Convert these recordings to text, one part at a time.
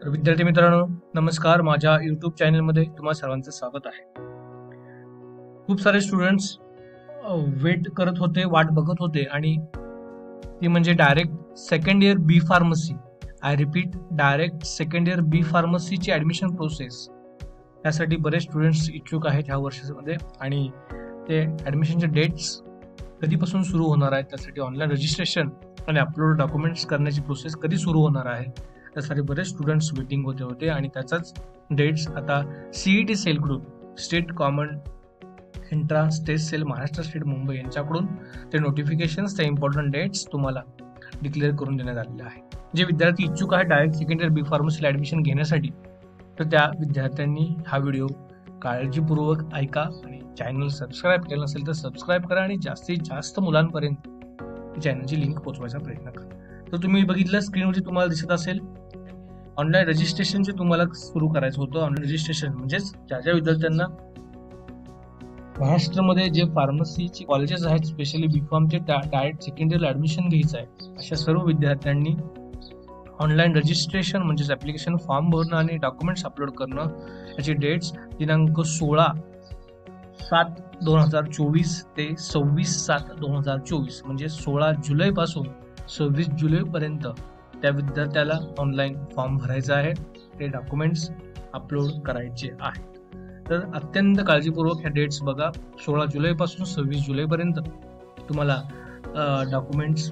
तर विद्यार्थी मित्रांनो, नमस्कार. माझ्या यूट्यूब चॅनलमध्ये तुम्हा सर्वांचं स्वागत आहे. खूप सारे स्टुडंट्स वेट करत होते, वाट बघत होते आणि ती म्हणजे direct second year B pharmacy. I repeat, direct second year B फार्मसीची ऍडमिशन प्रोसेस. त्यासाठी बरेच स्टुडंट्स इच्छुक आहेत ह्या वर्षामध्ये आणि ते ऍडमिशनचे डेट्स कधीपासून सुरू होणार आहेत, त्यासाठी ऑनलाईन रजिस्ट्रेशन आणि अपलोड डॉक्युमेंट्स करण्याची प्रोसेस कधी सुरू होणार आहे, त्यासाठी बरेच स्टुडंट्स वेटिंग होते आणि त्याचाच डेट्स आता CET cell group, state common entrance test cell Maharashtra state Mumbai यांच्याकडून ते नोटिफिकेशन्स, त्या इम्पॉर्टंट डेट्स तुम्हाला डिक्लेअर करून देण्यात आलेले आहे. जे विद्यार्थी इच्छुक आहेत डायरेक्ट सेकंड इयर बी फार्मसीला ऍडमिशन घेण्यासाठी, तर त्या विद्यार्थ्यांनी हा व्हिडिओ काळजीपूर्वक ऐका आणि चॅनल सबस्क्राईब केलं नसेल तर सबस्क्राईब करा आणि जास्तीत जास्त मुलांपर्यंत चॅनलची लिंक पोहोचवायचा प्रयत्न करा. तर तुम्ही बघितलं स्क्रीनवरती तुम्हाला दिसत असेल, ऑनलाईन रजिस्ट्रेशनचे तुम्हाला सुरू करायचं होतं. ऑनलाईन रजिस्ट्रेशन म्हणजेच ज्या विद्यार्थ्यांना महाराष्ट्रामध्ये जे फार्मसीचे कॉलेजेस आहेत, स्पेशली बीफॉर्मचे, डायरेक्ट सेकंड इयरला ऍडमिशन घ्यायचं आहे, अशा सर्व विद्यार्थ्यांनी ऑनलाईन रजिस्ट्रेशन म्हणजेच ऍप्लिकेशन फॉर्म भरणं आणि डॉक्युमेंट्स अपलोड करणं, याची डेट्स दिनांक 16/7/2024 ते 26/7/2024 म्हणजे 16 जुलै पासून 26 जुलै पर्यंत त्या विद्यार्थ्याला ऑनलाईन फॉर्म भरायचा आहे, ते डॉक्युमेंट्स अपलोड करायचे आहेत. तर अत्यंत काळजीपूर्वक ह्या डेट्स बघा. 16 जुलै पासून 26 जुलै पर्यंत तुम्हाला डॉक्युमेंट्स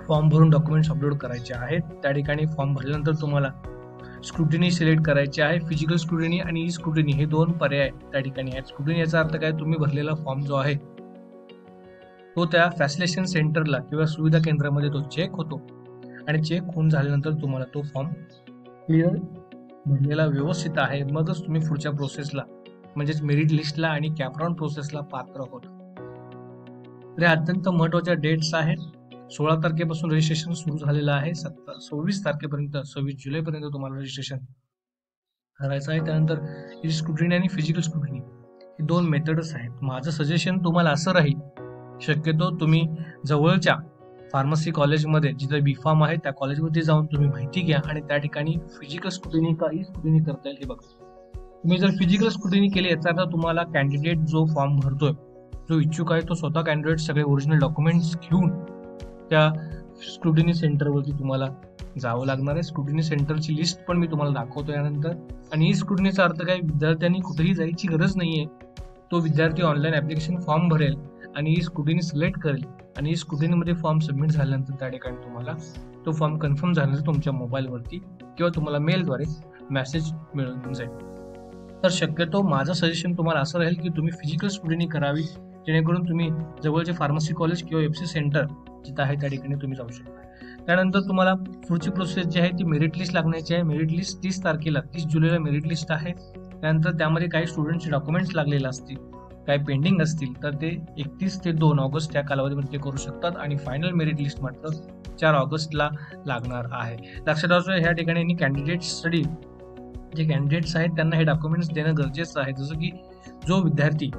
फॉर्म भरून डॉक्युमेंट्स अपलोड करायचे आहेत. त्या ठिकाणी फॉर्म भरल्यानंतर तुम्हाला स्क्रुटिनी सिलेक्ट करायचे आहे. फिजिकल स्क्रुटिनी आणि ई स्क्रुटिनी हे दोन पर्याय त्या ठिकाणी आहेत. स्क्रुटिनी याचा अर्थ काय, तुम्ही भरलेला फॉर्म जो आहे तो त्या फॅसिलिटेशन सेंटरला किंवा सुविधा केंद्रामध्ये तो चेक होतो आणि चेक होऊन झाल्यानंतर तुम्हाला तो फॉर्म क्लिअर भरलेला व्यवस्थित आहे, मगच तुम्ही पुढच्या प्रोसेसला म्हणजेच मेरिट लिस्टला आणि कॅपराउंड प्रोसेसला पात्र होता. तर अत्यंत महत्वाच्या डेट्स आहेत. 16 तारखेपासून रजिस्ट्रेशन सुरू झालेलं आहे. 26 तारखेपर्यंत 26 जुलैपर्यंत तुम्हाला रजिस्ट्रेशन करायचं आहे. त्यानंतर ई स्क्रुटिनी आणि फिजिकल स्क्रुटिनी हे दोन मेथड्स आहेत. माझं सजेशन तुम्हाला असं राहील, शक्यतो तुम्ही जवळच्या फार्मसी कॉलेजमध्ये जिथे बीफार्म आहे त्या कॉलेजमध्ये जाऊन तुम्ही माहिती घ्या आणि त्या ठिकाणी फिजिकल स्क्रुटिनी का ई स्क्रुटिनी करता येईल हे बघा. तुम्ही जर फिजिकल स्क्रुटिनी केली, याचा अर्थ तुम्हाला कॅन्डिडेट जो फॉर्म भरतोय, जो इच्छुक आहे, तो स्वतः कॅन्डिडेट सगळे ओरिजिनल डॉक्युमेंट्स घेऊन त्या स्क्रुटिनी सेंटरवरती तुम्हाला जावं लागणार आहे. स्क्रुटिनी सेंटरची लिस्ट पण मी तुम्हाला दाखवतो यानंतर. आणि ई स्क्रुटिनीचा अर्थ काय, विद्यार्थ्यांनी कुठेही जायची गरज नाहीये. तो विद्यार्थी ऑनलाईन ऍप्लिकेशन फॉर्म भरेल आणि ई स्क्रुटिनी सिलेक्ट करेल आणि ई स्क्रुटिनीमध्ये फॉर्म सबमिट झाल्यानंतर त्या ठिकाणी तुम्हाला तो फॉर्म कन्फर्म झाल्यानंतर तुमच्या मोबाईलवरती किंवा तुम्हाला मेलद्वारे मेसेज मिळून जाईल. तर शक्यतो माझं सजेशन तुम्हाला असं राहील की तुम्ही फिजिकल स्क्रुटिनी करावी, जेणेकरून तुम्ही जवळचे फार्मसी कॉलेज किंवा एफसी सेंटर जिथं आहे त्या ठिकाणी तुम्ही जाऊ शकता. त्यानंतर तुम्हाला पुढची प्रोसेस जी आहे ती मेरिट लिस्ट लागण्याची आहे. मेरिट लिस्ट 30 तारखेला 30 जुलैला मेरिट लिस्ट आहे. त्यानंतर त्यामध्ये काही स्टुडंटचे डॉक्युमेंट्स लागलेले असतील, काही पेंडिंग असतील, तर ते 31 ते 2 ऑगस्ट या कालावधीमध्ये ते करू शकतात आणि फायनल मेरिट लिस्ट मात्र 4 ऑगस्टला लागणार आहे. लक्षात असू ह्या ठिकाणी कॅन्डिडेट्ससाठी जे कॅन्डिडेट्स आहेत त्यांना हे डॉक्युमेंट्स देणं गरजेचं आहे. जसं की जो विद्यार्थी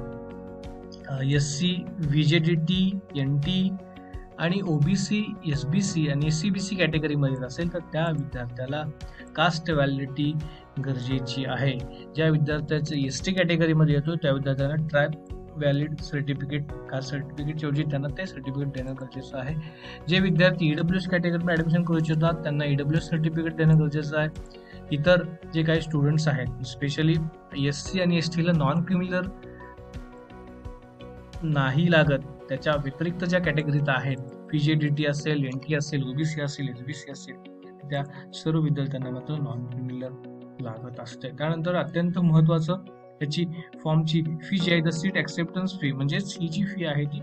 SC, VJDT, NT आणि OBC, SBC आणि SCBC कॅटेगरीमध्ये असेल तर त्या विद्यार्थ्याला कास्ट व्हॅलिडिटी गरजेची आहे. ज्या विद्यार्थ्याचं ST कॅटेगरीमध्ये येतो त्या विद्यार्थ्यांना ट्राईब व्हॅलिड सर्टिफिकेट, कास्ट सर्टिफिकेटच्या ऐवजी त्यांना ते सर्टिफिकेट देणं गरजेचं आहे. जे विद्यार्थी EWS कॅटेगरीमध्ये ऍडमिशन करू इच्छितात त्यांना EWS सर्टिफिकेट देणं गरजेचं आहे. इतर जे काही स्टुडंट्स आहेत, स्पेशली SC आणि ST ला नॉन क्रिमिनल नाही लागत, त्याच्या व्यतिरिक्त ज्या कॅटेगरीत आहेत, VJDT असेल, NT असेल, OBC असेल, SBC असेल, त्या सर्व विद्यार्थ्यांना मात्र नॉन क्रिमिनल लागत असते. त्यानंतर अत्यंत महत्वाचं याची फॉर्मची फी जी आहे, सीट ऍक्सेप्टन्स फी, म्हणजेच ही जी फी आहे ती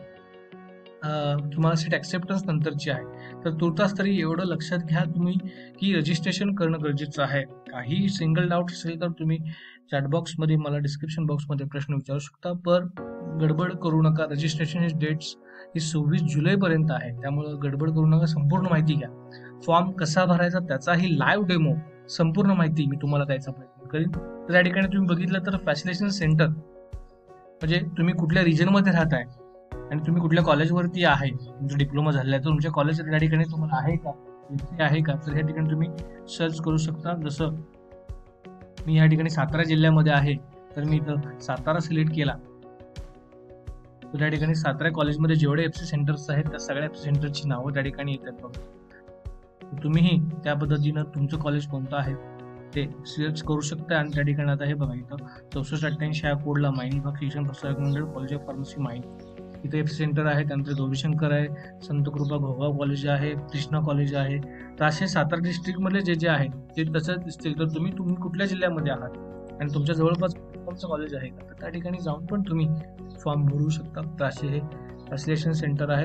तुम्हाला सीट ऍक्सेप्टन्स नंतरची आहे. तर तुर्तास तरी एवढं लक्षात घ्या तुम्ही की रजिस्ट्रेशन करणं गरजेचं आहे. काही सिंगल डाऊट असेल तर तुम्ही चॅटबॉक्समध्ये मला डिस्क्रिप्शन बॉक्समध्ये प्रश्न विचारू शकता. पण गडबड करू नका. रजिस्ट्रेशन डेट्स ही 26 जुलैपर्यंत आहे, त्यामुळे गडबड करू नका. संपूर्ण माहिती घ्या. फॉर्म कसा भरायचा त्याचाही लाईव्ह डेमो संपूर्ण माहिती मी तुम्हाला द्यायचा प्रयत्न करीन. तर या ठिकाणी तुम्ही बघितलं तर फॅसिलिटेशन सेंटर म्हणजे तुम्ही कुठल्या रिजनमध्ये राहताय आणि तुम्ही कुठल्या कॉलेजवरती आहे, तुमचा डिप्लोमा झालेला आहे तर तुमच्या कॉलेज त्या ठिकाणी तुम्हाला आहे का येथे आहे का, तर ह्या ठिकाणी तुम्ही सर्च करू शकता. जसं मी ह्या ठिकाणी सातारा जिल्ह्यामध्ये आहे, तर मी इथं सातारा सिलेक्ट केला, तर त्या ठिकाणी सातारा कॉलेजमध्ये जेवढे एफसी सेंटर्स आहेत त्या सगळ्या एफसी सेंटरची नावं त्या ठिकाणी येतात बघा. तुम्हीही त्या पद्धतीनं तुमचं कॉलेज कोणतं आहे ते सर्च करू शकता. आणि त्या ठिकाणी आता हे बघा, इथं 6488 ह्या कोडला माहिनी विभाग शिक्षण Prasarak Mandal college of pharmacy माहिनी, इथे एफसी सेंटर आहे. त्यानंतर गौरीशंकर आहे, संतकृपा घोगाव कॉलेज आहे, कृष्णा कॉलेज आहे. तर असे सातारा डिस्ट्रिक्ट मधले जे जे आहेत ते तसंच दिसतील. तर तुम्ही कुठल्या जिल्ह्यामध्ये आहात आणि तुमच्या जवळपास कोणतं कॉलेज आहे का, तर त्या ठिकाणी जाऊन पण तुम्ही फॉर्म भरू शकता. तर असे हे सिलेक्शन सेंटर आहे.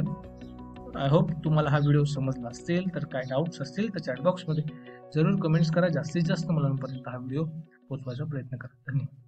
आय होप तुम्हाला हा व्हिडिओ समजला असेल. तर काय डाऊट्स असतील तर चॅट बॉक्समध्ये जरूर कमेंट्स करा. जास्तीत जास्त मुलांपर्यंत हा व्हिडिओ पोहोचवायचा प्रयत्न करा. धन्यवाद.